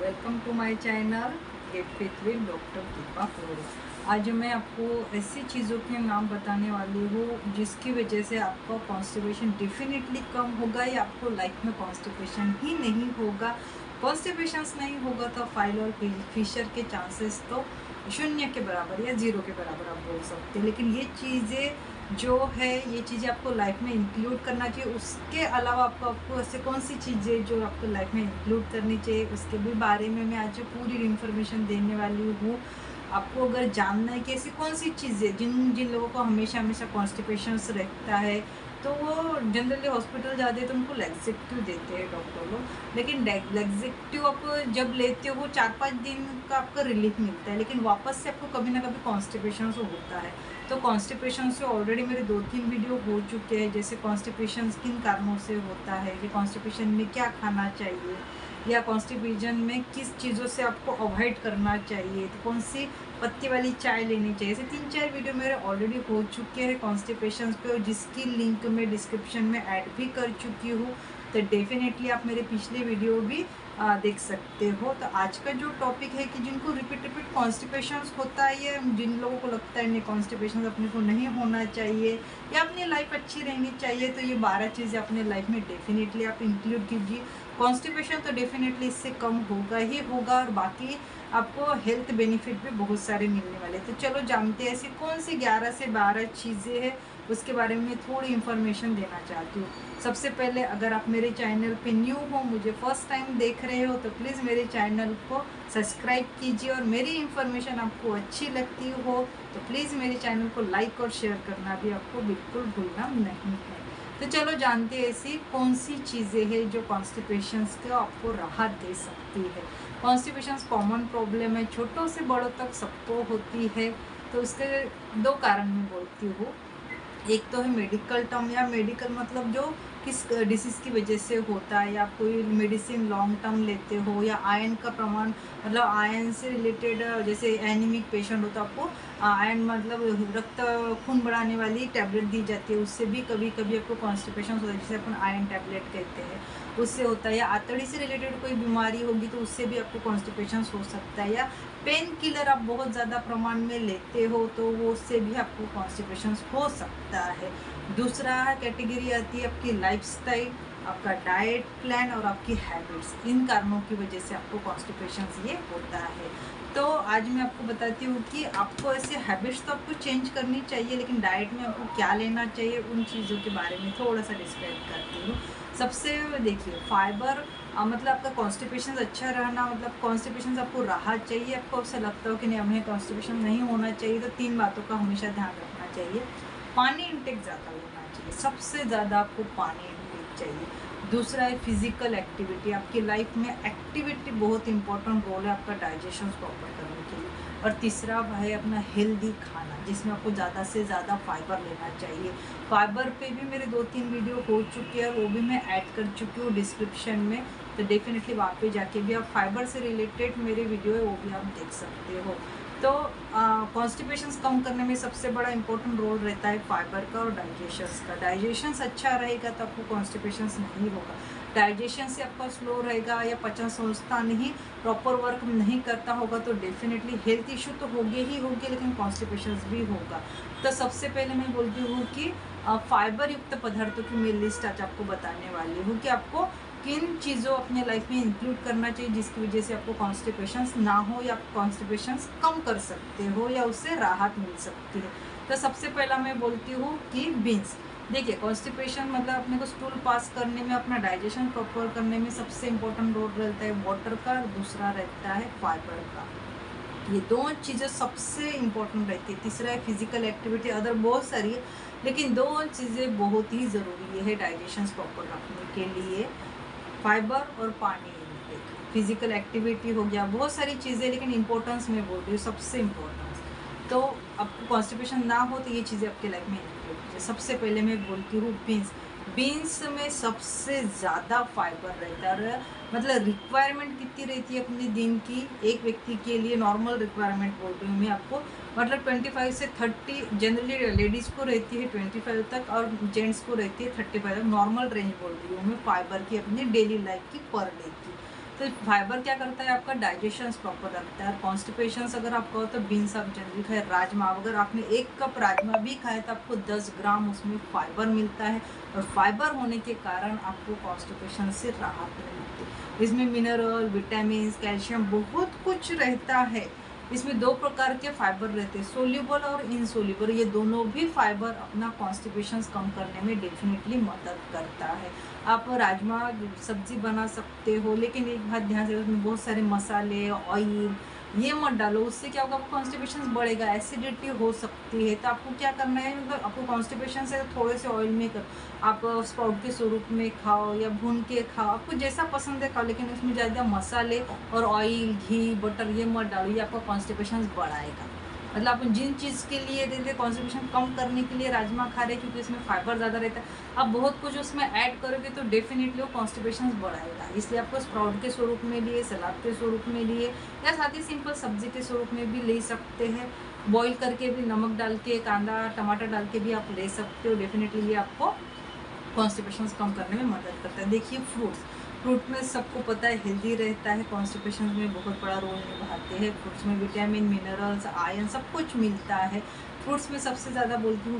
Welcome to my channel get fit with doctor Deepa Flora. आज मैं आपको ऐसी चीज़ों के नाम बताने वाली हूँ जिसकी वजह से आपका कॉन्स्टिपेशन डेफिनेटली कम होगा या आपको लाइफ में कॉन्स्टिपेशन ही नहीं होगा। कॉन्स्टिपेशन नहीं होगा तो फाइल और फिशर के चांसेस तो शून्य के बराबर या ज़ीरो के बराबर आप बोल सकते हैं। लेकिन ये चीज़ें जो है ये चीज़ें आपको लाइफ में इंक्लूड करना चाहिए। उसके अलावा आपको ऐसे कौन सी चीज़ें जो आपको लाइफ में इंक्लूड करनी चाहिए उसके भी बारे में मैं आज पूरी इन्फॉर्मेशन देने वाली हूँ। आपको अगर जानना है कि ऐसी कौन सी चीज़ें जिन जिन लोगों को हमेशा हमेशा कॉन्स्टिपेशंस रहता है तो वो जनरली हॉस्पिटल जाते हैं तो उनको लैक्सेटिव देते हैं डॉक्टर लोग। लेकिन लैक्सेटिव आप जब लेते हो वो 4-5 दिन का आपका रिलीफ मिलता है, लेकिन वापस से आपको कभी ना कभी कॉन्स्टिपेशन होता है। तो कॉन्स्टिपेशन से ऑलरेडी मेरे 2-3 वीडियो हो चुके हैं, जैसे कॉन्स्टिपेशन किन कारणों से होता है, कि कॉन्स्टिपेशन में क्या खाना चाहिए या कॉन्स्टिपेशन में किस चीज़ों से आपको अवॉइड करना चाहिए, तो कौन सी पत्ती वाली चाय लेनी चाहिए। ऐसे 3-4 वीडियो मेरे ऑलरेडी हो चुके हैं कॉन्स्टिपेशन पे, और जिसकी लिंक मैं डिस्क्रिप्शन में ऐड भी कर चुकी हूँ। तो डेफिनेटली आप मेरे पिछले वीडियो भी देख सकते हो। तो आज का जो टॉपिक है कि जिनको रिपीट कॉन्स्टिपेशन होता है या जिन लोगों को लगता है नहीं कॉन्स्टिपेशन अपने को नहीं होना चाहिए या अपनी लाइफ अच्छी रहनी चाहिए, तो ये 12 चीज़ें अपने लाइफ में डेफिनेटली आप इंक्लूड कीजिए। कॉन्स्टिपेशन तो डेफिनेटली इससे कम होगा ही होगा, और बाकी आपको हेल्थ बेनिफिट भी बहुत सारे मिलने वाले। तो चलो जानते हैं ऐसी कौन सी 11 से 12 चीज़ें हैं उसके बारे में थोड़ी इन्फॉर्मेशन देना चाहती हूँ। सबसे पहले अगर आप मेरे चैनल पे न्यू हो, मुझे फर्स्ट टाइम देख रहे हो, तो प्लीज़ मेरे चैनल को सब्सक्राइब कीजिए, और मेरी इन्फॉर्मेशन आपको अच्छी लगती हो तो प्लीज़ मेरे चैनल को लाइक और शेयर करना भी आपको बिल्कुल भूलना नहीं है। तो चलो जानते हैं ऐसी कौन सी चीज़ें हैं जो कॉन्स्टिपेशन को आपको राहत दे सकती है। कॉन्स्टिपेशन कॉमन प्रॉब्लम है, छोटों से बड़ों तक सबको होती है। तो उसके 2 कारण मैं बोलती हूँ। एक तो है मेडिकल टर्म, या मेडिकल मतलब जो किस डिसीज़ की वजह से होता है, या कोई मेडिसिन लॉन्ग टर्म लेते हो, या आयरन का प्रमाण मतलब आयरन से रिलेटेड, जैसे एनीमिक पेशेंट हो तो आपको आयरन मतलब रक्त खून बढ़ाने वाली टैबलेट दी जाती है, उससे भी कभी कभी आपको कॉन्स्टिपेशन होता है, जिसे अपन आयरन टैबलेट कहते हैं, उससे होता है। या आंतड़ी से रिलेटेड कोई बीमारी होगी तो उससे भी आपको कॉन्स्टिपेशन हो सकता है। या पेन किलर आप बहुत ज़्यादा प्रमाण में लेते हो तो वो उससे भी आपको कॉन्स्टिपेशन हो सकता है। दूसरा कैटेगरी आती है आपकी लाइफस्टाइल, आपका डाइट प्लान और आपकी हैबिट्स। इन कारणों की वजह से आपको कॉन्स्टिपेशन ये होता है। तो आज मैं आपको बताती हूँ कि आपको ऐसे हैबिट्स तो आपको चेंज करनी चाहिए, लेकिन डाइट में आपको क्या लेना चाहिए उन चीज़ों के बारे में थोड़ा सा डिस्क्राइब करती हूँ। सबसे देखिए फाइबर, मतलब आपका कॉन्स्टिपेशन अच्छा रहना, मतलब कॉन्स्टिपेशन से आपको राहत चाहिए, आपको ऐसा लगता हो कि नहीं हमें कॉन्स्टिपेशन नहीं होना चाहिए, तो 3 बातों का हमेशा ध्यान रखना चाहिए। पानी इंटेक ज़्यादा लेना चाहिए, सबसे ज़्यादा आपको पानी इंटेक चाहिए। दूसरा है फिजिकल एक्टिविटी, आपकी लाइफ में एक्टिविटी बहुत इंपॉर्टेंट रोल है आपका डाइजेशन प्रॉपर करने के लिए। और तीसरा है अपना हेल्दी खाना, जिसमें आपको ज़्यादा से ज़्यादा फाइबर लेना चाहिए। फाइबर पे भी मेरे 2-3 वीडियो हो चुके हैं, वो भी मैं ऐड कर चुकी हूँ डिस्क्रिप्शन में, तो डेफिनेटली वहाँ पे जाके भी आप फाइबर से रिलेटेड मेरे वीडियो है वो भी आप देख सकते हो। तो कॉन्स्टिपेशन कम करने में सबसे बड़ा इंपॉर्टेंट रोल रहता है फाइबर का और डाइजेशन का। डाइजेशन अच्छा रहेगा तो आपको कॉन्स्टिपेशन नहीं होगा। डाइजेशन से आपका स्लो रहेगा या पचन संस्था नहीं प्रॉपर वर्क नहीं करता होगा तो डेफिनेटली हेल्थ इशू तो होंगे ही होंगे, लेकिन कॉन्स्टिपेशन भी होगा। तो सबसे पहले मैं बोलती हूँ कि फाइबर युक्त पदार्थों की मैं लिस्ट आज आपको बताने वाली हूँ कि आपको किन चीज़ों अपने लाइफ में इंक्लूड करना चाहिए जिसकी वजह से आपको कॉन्स्टिपेशन ना हो या कॉन्स्टिपेशन कम कर सकते हो या उससे राहत मिल सकती है। तो सबसे पहला मैं बोलती हूँ कि बीन्स। देखिए कॉन्स्टिपेशन मतलब अपने को स्टूल पास करने में, अपना डाइजेशन प्रॉपर करने में सबसे इम्पोर्टेंट रोल रहता है वाटर का, और दूसरा रहता है फाइबर का। ये 2 चीज़ें सबसे इम्पोर्टेंट रहती है। तीसरा है फिजिकल एक्टिविटी, अदर बहुत सारी है, लेकिन 2 चीज़ें बहुत ही ज़रूरी है डाइजेशन प्रॉपर रखने के लिए, फाइबर और पानी इंटेक। फिजिकल एक्टिविटी हो गया, बहुत सारी चीज़ें, लेकिन इंपॉर्टेंस मैं बोल रही हूँ सबसे इम्पोर्टेंस। तो आपको कॉन्स्टिपेशन ना हो तो ये चीज़ें आपके लाइफ में इंक्लूड कीजिए। सबसे पहले मैं बोलती हूँ बीन्स। बीन्स में सबसे ज़्यादा फाइबर रहता है, और मतलब रिक्वायरमेंट कितनी रहती है अपने दिन की, एक व्यक्ति के लिए नॉर्मल रिक्वायरमेंट बोल रही हूँ मैं आपको, मतलब 25 से 30, जनरली लेडीज़ को रहती है 25 तक और जेंट्स को रहती है 35 तक, नॉर्मल रेंज बोल रही हूँ मैं फाइबर की अपनी डेली लाइफ की पर डे की। तो फाइबर क्या करता है, आपका डाइजेशन प्रॉपर रखता है। कॉन्स्टिपेशन अगर आपका हो तो बीन्स आप जनरली खाए, राजमा अगर आपने 1 कप राजमा भी खाए तो आपको 10 ग्राम उसमें फाइबर मिलता है, और फाइबर होने के कारण आपको कॉन्स्टिपेशन से राहत मिलती है। इसमें मिनरल, विटामिन, कैल्शियम बहुत कुछ रहता है। इसमें 2 प्रकार के फाइबर रहते हैं, सोल्यूबल और इनसोल्यूबल। ये दोनों भी फाइबर अपना कॉन्स्टिपेशन कम करने में डेफिनेटली मदद करता है। आप राजमा सब्जी बना सकते हो, लेकिन एक बात ध्यान से, उसमें बहुत सारे मसाले, ऑयल ये मत डालो, उससे क्या होगा, आपको कॉन्स्टिपेशन बढ़ेगा, एसिडिटी हो सकती है। तो आपको क्या करना है, मतलब आपको कॉन्स्टिपेशन से थोड़े से ऑयल में कर, आप स्प्राउट के स्वरूप में खाओ या भून के खाओ, आपको जैसा पसंद है खाओ, लेकिन उसमें ज़्यादा मसाले और ऑयल, घी, बटर ये मत डालो, ये आपका कॉन्स्टिपेशन बढ़ाएगा। मतलब अपन जिन चीज़ के लिए देते कॉन्स्टिपेशन कम करने के लिए राजमा खा रहे हैं, क्योंकि इसमें फाइबर ज़्यादा रहता है, आप बहुत कुछ उसमें ऐड करोगे तो डेफिनेटली वो कॉन्स्टिपेशन बढ़ाएगा। इसलिए आपको स्प्राउट के स्वरूप में लिए, सलाद के स्वरूप में लिए, या साथ ही सिंपल सब्जी के स्वरूप में भी ले सकते हैं। बॉईल करके भी नमक डाल के, कांदा टमाटर डाल के भी आप ले सकते हो। डेफिनेटली ये आपको कॉन्स्टिपेशन कम करने में मदद करता है। देखिए फ्रूट में सबको पता है हेल्दी रहता है, कॉन्स्टिपेशन में बहुत बड़ा रोल निभाते हैं। फ्रूट्स में विटामिन, मिनरल्स, आयरन सब कुछ मिलता है। फ्रूट्स में सबसे ज़्यादा बोलती हूँ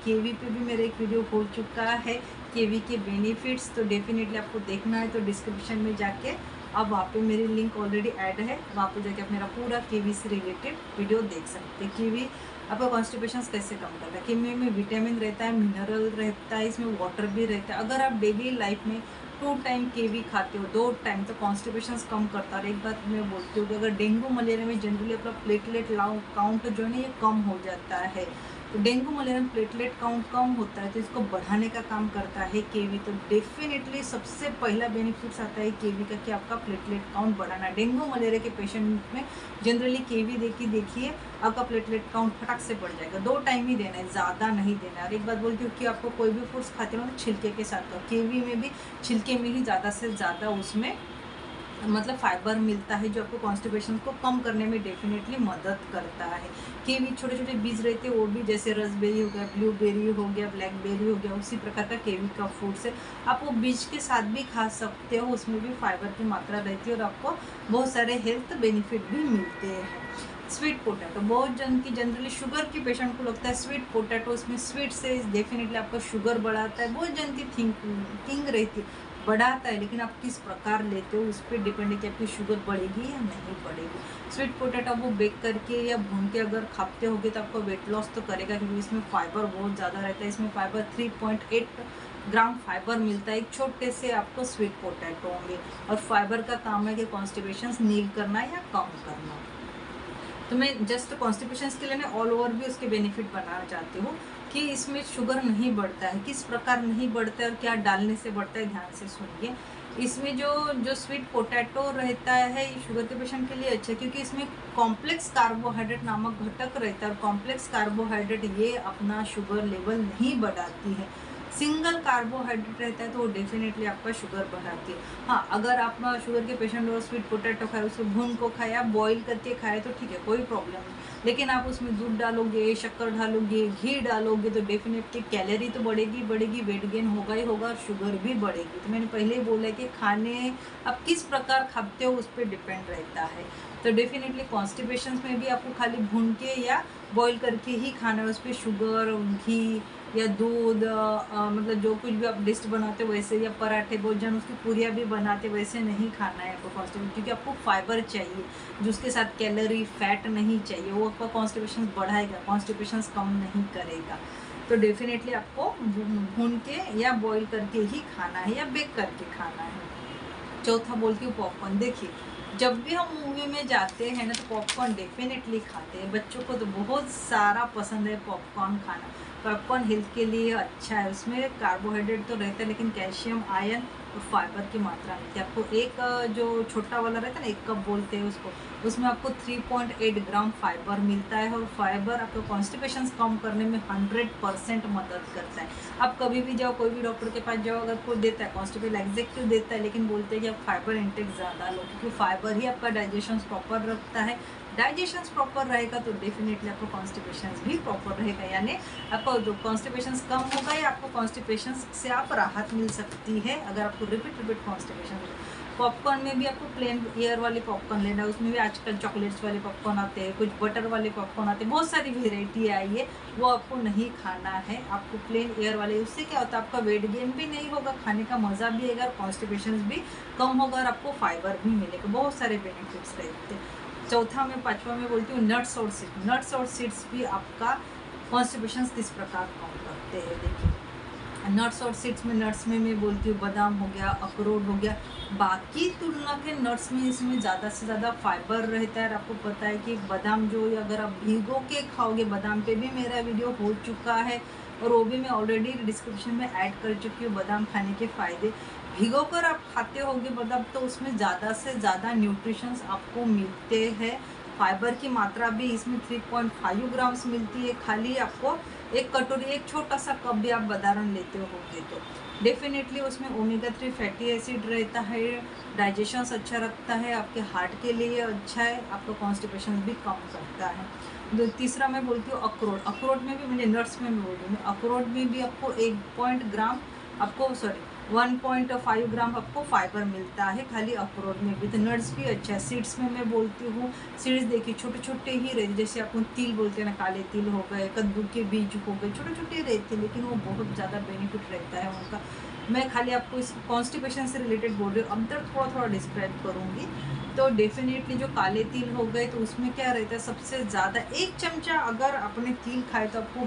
केवी पे भी मेरा एक वीडियो हो चुका है, केवी के बेनिफिट्स, तो डेफिनेटली आपको देखना है तो डिस्क्रिप्शन में जाके अब वहाँ पे मेरी लिंक ऑलरेडी ऐड है, वहाँ पे जाके आप मेरा पूरा केवी से रिलेटेड वीडियो देख सकते हैं। केवी आपका कॉन्स्टिपेशन कैसे कम करता है। केवी में विटामिन रहता है, मिनरल रहता है, इसमें वाटर भी रहता है। अगर आप डेली लाइफ में 2 टाइम केवी खाते हो, 2 टाइम, तो कॉन्स्टिपेशन कम करता है। और एक बात मैं बोलती हूँ कि अगर डेंगू मलेरिया में जनरली अपना प्लेटलेट काउंट जो है ना ये कम हो जाता है, तो डेंगू मलेरिया में प्लेटलेट काउंट कम होता है, तो इसको बढ़ाने का काम करता है केवी। तो डेफिनेटली सबसे पहला बेनिफिट्स आता है केवी का कि आपका प्लेटलेट काउंट बढ़ाना। डेंगू मलेरिया के पेशेंट में जनरली केवी देखिए आपका प्लेटलेट काउंट फटाक से बढ़ जाएगा। 2 टाइम ही देना है, ज़्यादा नहीं देना है। और एक बात बोलती हूँ कि आपको कोई भी फ्रूट्स खाते हो तो छिलके के साथ खाओ। केवी में भी छिलके में ही ज़्यादा से ज़्यादा उसमें मतलब फाइबर मिलता है, जो आपको कॉन्स्टिपेशन को कम करने में डेफिनेटली मदद करता है। केवी छोटे छोटे बीज रहते हैं, वो भी जैसे रसबेरी हो गया, ब्लूबेरी हो गया, ब्लैकबेरी हो गया, उसी प्रकार का केवी का फ्रूट्स है। आप वो बीज के साथ भी खा सकते हो, उसमें भी फाइबर की मात्रा रहती है और आपको बहुत सारे हेल्थ बेनिफिट भी मिलते हैं। स्वीट पोटैटो, बहुत जन की जनरली शुगर की पेशेंट को लगता है स्वीट पोटैटो, इसमें स्वीट से डेफिनेटली आपका शुगर बढ़ाता है। बहुत जन की थिंकिंग रहती है बढ़ाता है, लेकिन आप किस प्रकार लेते हो उस पर डिपेंड है कि आपकी शुगर बढ़ेगी या नहीं बढ़ेगी। स्वीट पोटैटो वो बेक करके या भून के अगर खाते होगे तो आपको वेट लॉस तो करेगा, क्योंकि इसमें फाइबर बहुत ज़्यादा रहता है। इसमें फाइबर 3.8 ग्राम फाइबर मिलता है एक छोटे से आपको स्वीट पोटैटो में। और फाइबर का काम है कि कॉन्स्टिपेशन नील करना या कम करना। तो मैं जस्ट कॉन्स्टिपेशन के लिए ऑल ओवर भी उसके बेनिफिट बनाना चाहती हूँ कि इसमें शुगर नहीं बढ़ता है, किस प्रकार नहीं बढ़ता है और क्या डालने से बढ़ता है, ध्यान से सुनिए। इसमें जो स्वीट पोटैटो रहता है ये शुगर के पेशेंट के लिए अच्छा है, क्योंकि इसमें कॉम्प्लेक्स कार्बोहाइड्रेट नामक घटक रहता है। और कॉम्प्लेक्स कार्बोहाइड्रेट ये अपना शुगर लेवल नहीं बढ़ाती है। सिंगल कार्बोहाइड्रेट रहता है तो वो डेफिनेटली आपका शुगर बढ़ाती है। हाँ, अगर आप शुगर के पेशेंट और स्वीट पोटैटो खाए, उसको भून को खाए, आप बॉईल करके खाए तो ठीक है, कोई प्रॉब्लम नहीं। लेकिन आप उसमें दूध डालोगे, शक्कर डालोगे, घी डालोगे तो डेफिनेटली कैलोरी तो बढ़ेगी, वेट गेन होगा ही होगा और शुगर भी बढ़ेगी। तो मैंने पहले ही बोला कि खाने आप किस प्रकार खाते हो उस पर डिपेंड रहता है। तो डेफिनेटली कॉन्स्टिपेशन में भी आपको खाली भून के या बॉईल करके ही खाना है, उस पर शुगर, घी या दूध, मतलब जो कुछ भी आप डिश बनाते हो वैसे, या पराठे, भोजन उसकी पूरियाँ भी बनाते वैसे नहीं खाना है आपको कॉन्स्टिपेशन, क्योंकि आपको फाइबर चाहिए जो उसके साथ कैलोरी, फैट नहीं चाहिए, वो आपका कॉन्स्टिपेशन बढ़ाएगा, कॉन्स्टिपेशन कम नहीं करेगा। तो डेफिनेटली आपको भून के या बॉईल करके ही खाना है या बेक करके खाना है। चौथा बोलती हूँ पॉपकॉर्न। देखिए जब भी हम मूवी में जाते हैं ना तो पॉपकॉर्न डेफिनेटली खाते हैं, बच्चों को तो बहुत सारा पसंद है पॉपकॉर्न खाना। पॉपकॉर्न हेल्थ के लिए अच्छा है, उसमें कार्बोहाइड्रेट तो रहता है लेकिन कैल्शियम, आयरन और फाइबर की मात्रा मिलती है आपको। एक जो छोटा वाला रहता है ना, 1 कप बोलते हैं उसको, उसमें आपको 3.8 ग्राम फाइबर मिलता है। और फाइबर आपको कॉन्स्टिपेशन कम करने में 100% मदद करता है। आप कभी भी जाओ, कोई भी डॉक्टर के पास जाओ, अगर कोई देता है कॉन्स्टिपेशन एग्जेक्टिव देता है, लेकिन बोलते हैं कि आप फाइबर इंटेक ज़्यादा लो, क्योंकि फाइबर ही आपका डाइजेशन प्रॉपर रखता है। डाइजेशन प्रॉपर रहेगा तो डेफिनेटली आपको कॉन्स्टिपेशन भी प्रॉपर रहेगा, यानी आपको कॉन्स्टिपेशन कम होगा या आपको कॉन्स्टिपेशन से आप राहत मिल सकती है अगर आपको रिपीट कॉन्स्टिपेशन। पॉपकॉर्न में भी आपको प्लेन एयर वाले पॉपकॉर्न लेना है, उसमें भी आजकल चॉकलेट्स वाले पॉपकॉर्न आते हैं, कुछ बटर वाले पॉपकॉर्न आते हैं, बहुत सारी वेराइटी आई है, वो आपको नहीं खाना है। आपको प्लेन एयर वाले, उससे क्या होता है आपका वेट गेन भी नहीं होगा, खाने का मज़ा भी आएगा, कॉन्स्टिपेशन भी कम होगा और आपको फाइबर भी मिलेगा, बहुत सारे बेनिफिट्स रहते हैं। चौथा में पाँचवा में बोलती हूँ नट्स और सीड्स। नट्स और सीड्स भी आपका कॉन्स्टिपेशन किस प्रकार कम करते हैं। देखिए नट्स और सीड्स में, नट्स में मैं बोलती हूँ बादाम हो गया, अखरोट हो गया, बाकी तुलना के नट्स में इसमें ज़्यादा से ज़्यादा फाइबर रहता है। और आपको पता है कि बादाम जो अगर आप भिगो के खाओगे, बादाम पे भी मेरा वीडियो हो चुका है और वो भी मैं ऑलरेडी डिस्क्रिप्शन में ऐड कर चुकी हूँ, बादाम खाने के फ़ायदे। भिगो कर आप खाते होगे बादाम तो उसमें ज़्यादा से ज़्यादा न्यूट्रिशंस आपको मिलते हैं। फाइबर की मात्रा भी इसमें 3.5 ग्राम्स मिलती है। खाली आपको एक कटोरी, एक छोटा सा कप भी आप बादाम लेते होगे तो डेफिनेटली उसमें ओमेगा 3 फैटी एसिड रहता है, डाइजेशन अच्छा रखता है, आपके हार्ट के लिए अच्छा है, आपका कॉन्स्टिपेशन भी कम करता है। तीसरा मैं बोलती हूँ अखरोट। अखरोट में भी, मुझे नट्स में बोल रही हूँ, अखरोट में भी आपको 1.5 ग्राम आपको फाइबर मिलता है खाली अखरोट में भी। तो नट्स भी अच्छा है। सीड्स में मैं बोलती हूँ, सीड्स देखिए छोटे छोटे ही रहते, जैसे अपन तिल बोलते हैं ना, काले तिल हो गए, कद्दू के बीज हो गए, छोटे छोटे रहते हैं लेकिन वो बहुत ज़्यादा बेनिफिट रहता है उनका। मैं खाली आपको इस कॉन्स्टिपेशन से रिलेटेड बोल रही हूँ, अब तक थोड़ा थोड़ा डिस्क्राइब करूँगी। तो डेफिनेटली जो काले तिल हो गए तो उसमें क्या रहता है, सबसे ज़्यादा 1 चमचा अगर आपने तिल खाए तो आपको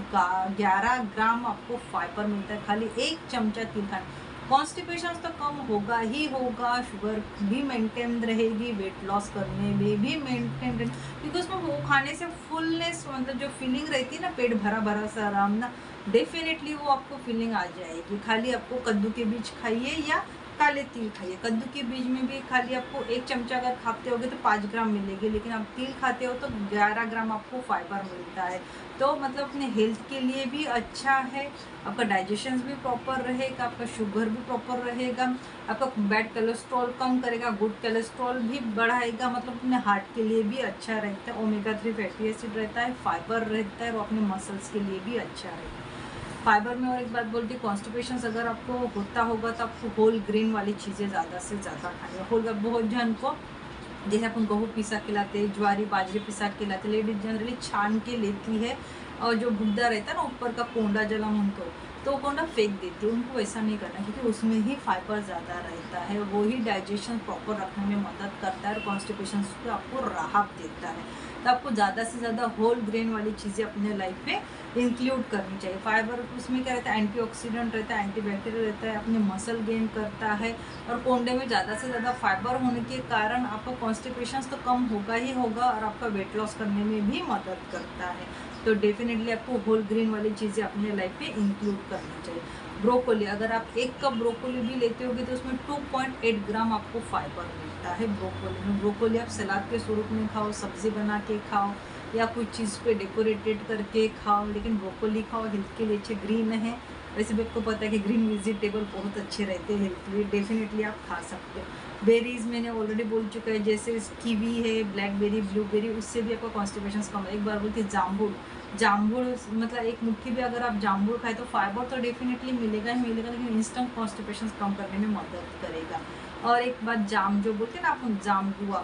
11 ग्राम आपको फाइबर मिलता है, खाली 1 चमचा तिल खाए। कॉन्स्टिपेशन तो कम होगा ही होगा, शुगर भी मेंटेन रहेगी, वेट लॉस करने में भी मेंटेन रहेगी, क्योंकि उसमें वो खाने से फुलनेस, मतलब जो फीलिंग रहती है ना, पेट भरा भरा सा आराम ना, डेफिनेटली वो आपको फीलिंग आ जाएगी। खाली आपको कद्दू के बीज खाइए या काले तिल खाइए। कद्दू के बीज में भी खाली आपको 1 चमचा अगर खाते होगे तो 5 ग्राम मिलेगी, लेकिन आप तिल खाते हो तो 11 ग्राम आपको फाइबर मिलता है। तो मतलब अपने हेल्थ के लिए भी अच्छा है, आपका डाइजेशन भी प्रॉपर रहेगा, आपका शुगर भी प्रॉपर रहेगा, आपका बैड कोलेस्ट्रॉल कम करेगा, गुड कोलेस्ट्रॉल भी बढ़ाएगा, मतलब अपने हार्ट के लिए भी अच्छा रहता है। ओमेगा 3 फैटी एसिड रहता है, फाइबर रहता है, और अपने मसल्स के लिए भी अच्छा रहता है। फाइबर में और एक बात बोलती हूँ, कॉन्स्टिपेशन अगर आपको होता होगा तो आपको होल ग्रेन वाली चीज़ें ज़्यादा से ज़्यादा खानी होगा। बहुत जन को जैसे अपन गेहूँ पिसा के लाते, ज्वारी बाजरे पिसा के लाते, लेडीज जनरली छान के लेती है और जो भुद्दा रहता है ना ऊपर का कोंडा जला उनको, तो वो कोंडा फेंक देती है। उनको ऐसा नहीं करना, क्योंकि उसमें ही फाइबर ज़्यादा रहता है, वो ही डाइजेशन प्रॉपर रखने में मदद करता है और कॉन्स्टिपेशन से आपको राहत देता है। तो आपको ज़्यादा से ज़्यादा होल ग्रेन वाली चीज़ें अपने लाइफ में इंक्लूड करनी चाहिए। फाइबर उसमें क्या रहता है, एंटीऑक्सीडेंट रहता है, एंटीबैक्टीरियल रहता है, अपने मसल गेन करता है, और कोंडे में ज़्यादा से ज़्यादा फाइबर होने के कारण आपका कॉन्स्टिपेशन तो कम होगा ही होगा, और आपका वेट लॉस करने में भी मदद करता है। तो डेफिनेटली आपको होल ग्रेन वाली चीज़ें अपने लाइफ में इंक्लूड करनी चाहिए। ब्रोकोली, अगर आप 1 कप ब्रोकोली भी लेते होगे तो उसमें 2.8 ग्राम आपको फाइबर मिलता है ब्रोकोली में। ब्रोकोली आप सलाद के स्वरूप में खाओ, सब्ज़ी बना के खाओ, या कोई चीज़ पे डेकोरेटेड करके खाओ, लेकिन ब्रोकोली खाओ, हेल्थ के लिए अच्छे। ग्रीन है, वैसे भी आपको पता है कि ग्रीन वेजिटेबल बहुत अच्छे रहते हैं हेल्थ के लिए, डेफिनेटली आप खा सकते हो। बेरीज़ मैंने ऑलरेडी बोल चुका है, जैसे कीवी है, ब्लैकबेरी, ब्लूबेरी, उससे भी आपका कॉन्स्टिपेशन कम है। एक बार बोलते जामुन, जामुन मतलब एक मुट्ठी भी अगर आप जामुन खाए तो फाइबर तो डेफिनेटली मिलेगा ही मिलेगा, लेकिन इंस्टेंट कॉन्स्टिपेशन कम करने में मदद करेगा। और एक बात, जाम जो बोलते हैं ना आपण, जामबुआ,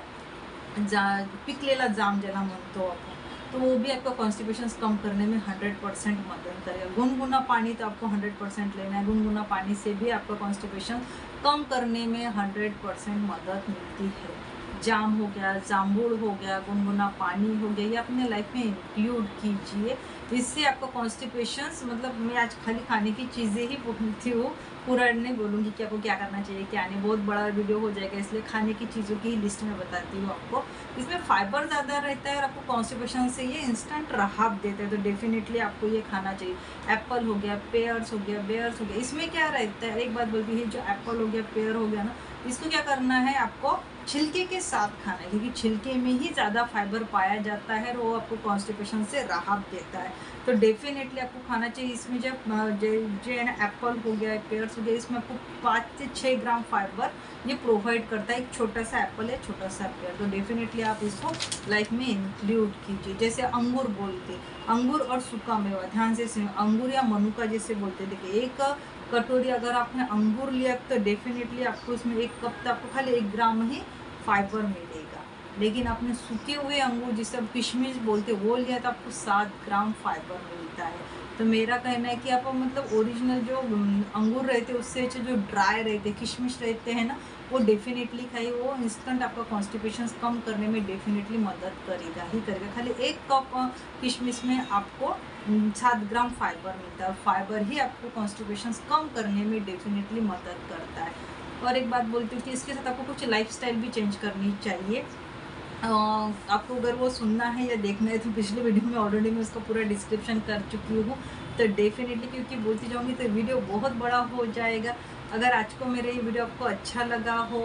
पिकलेला जाम ज्याला म्हणतो आपण, तो वो भी आपका कॉन्स्टिपेशन कम करने में 100% मदद करेगा। गुनगुना पानी तो आपको 100% लेना है, गुनगुना पानी से भी आपका कॉन्स्टिपेशन कम करने में 100% मदद मिलती है। जाम हो गया, जामुन हो गया, गुनगुना पानी हो गया, ये अपने लाइफ में इंक्लूड कीजिए। इससे आपका कॉन्स्टिपेशन, मतलब मैं आज खाली खाने की चीज़ें ही बोलती हूँ, पूरा नहीं बोलूँगी कि आपको क्या करना चाहिए क्या नहीं, बहुत बड़ा वीडियो हो जाएगा, इसलिए खाने की चीज़ों की लिस्ट में बताती हूँ आपको। इसमें फाइबर ज़्यादा रहता है और आपको कॉन्स्टिपेशन से ये इंस्टेंट राहत देता है, तो डेफिनेटली आपको ये खाना चाहिए। एप्पल हो गया, पेयर्स हो गया, बेयर्स हो गया, इसमें क्या रहता है, एक बात बोलती है, जो एप्पल हो गया, पेयर हो गया ना, इसको क्या करना है, आपको छिलके के साथ खाना है, क्योंकि छिलके में ही ज़्यादा फाइबर पाया जाता है और वो आपको कॉन्स्टिपेशन से राहत देता है। तो डेफिनेटली आपको खाना चाहिए। इसमें जब जो है ना, एप्पल हो गया, पेयर्स हो गया, इसमें आपको 5 से 6 ग्राम फाइबर ये प्रोवाइड करता है, एक छोटा सा एप्पल है, छोटा सा पेयर। तो डेफिनेटली आप इसको लाइफ में इंक्लूड कीजिए। जैसे अंगूर बोलते, अंगूर और सूखा मेवा, ध्यान से सुनिए, अंगूर या मनुका जैसे बोलते, देखिए एक कटोरी अगर आपने अंगूर लिया तो डेफिनेटली आपको इसमें 1 कप तो आपको खाली 1 ग्राम ही फाइबर मिलेगा। लेकिन आपने सूखे हुए अंगूर जिसे हम किशमिश बोलते हैं वो लिया तो आपको 7 ग्राम फाइबर मिलता है। तो मेरा कहना है कि आप मतलब ओरिजिनल जो अंगूर रहते हैं उससे जो ड्राई रहते किशमिश रहते हैं ना, वो डेफिनेटली खाइए। वो इंस्टेंट आपका कॉन्स्टिपेशन कम करने में डेफिनेटली मदद करेगा ही करेगा। खाली 1 कप किशमिश में आपको 7 ग्राम फाइबर मिलता है और फाइबर ही आपको कॉन्स्टिपेशन कम करने में डेफिनेटली मदद करता है। और एक बात बोलती हूँ कि इसके साथ आपको कुछ लाइफस्टाइल भी चेंज करनी चाहिए। आपको अगर वो सुनना है या देखना है तो पिछले वीडियो में ऑलरेडी मैं उसका पूरा डिस्क्रिप्शन कर चुकी हूँ, तो डेफिनेटली क्योंकि बोलती जाऊँगी तो वीडियो बहुत बड़ा हो जाएगा। अगर आज को मेरा ये वीडियो आपको अच्छा लगा हो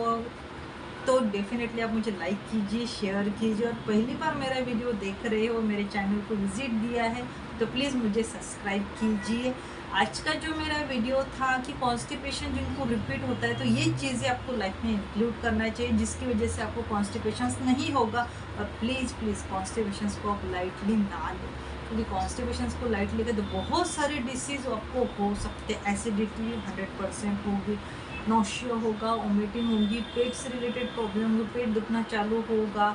तो डेफिनेटली आप मुझे लाइक कीजिए, शेयर कीजिए, और पहली बार मेरा वीडियो देख रहे हो, मेरे चैनल को विजिट दिया है तो प्लीज़ मुझे सब्सक्राइब कीजिए। आज का जो मेरा वीडियो था कि कॉन्स्टिपेशन जिनको रिपीट होता है तो ये चीज़ें आपको लाइफ में इंक्लूड करना चाहिए जिसकी वजह से आपको कॉन्स्टिपेशन नहीं होगा। और प्लीज़ कॉन्स्टिपेशन को आप लाइटली ना लें, क्योंकि कॉन्स्टिपेशन को लाइट लेकर तो बहुत सारे डिसीज़ आपको हो सकते हैं। एसिडिटी 100% होगी, नौशिया होगा, वोमिटिंग होगी, पेट से रिलेटेड प्रॉब्लम होगी, पेट दुखना चालू होगा,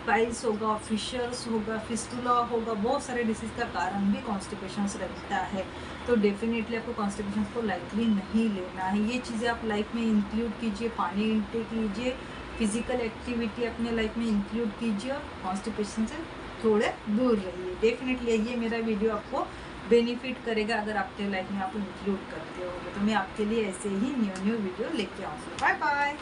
पाइल्स होगा, फिशर्स होगा, फिस्टुला होगा, बहुत सारे डिसीज़ का कारण भी कॉन्स्टिपेशन रहता है। तो डेफिनेटली आपको कॉन्स्टिपेशन को लाइटली नहीं लेना है। ये चीज़ें आप लाइफ में इंक्लूड कीजिए, पानी इंटेक लीजिए, फिजिकल एक्टिविटी अपने लाइफ में इंक्लूड कीजिए और कॉन्स्टिपेशन से थोड़े दूर रहिए। डेफिनेटली ये मेरा वीडियो आपको बेनिफिट करेगा अगर आपके लाइफ में आप इंक्लूड करते हो। तो मैं आपके लिए ऐसे ही न्यू वीडियो लेके आऊँगी। Bye bye.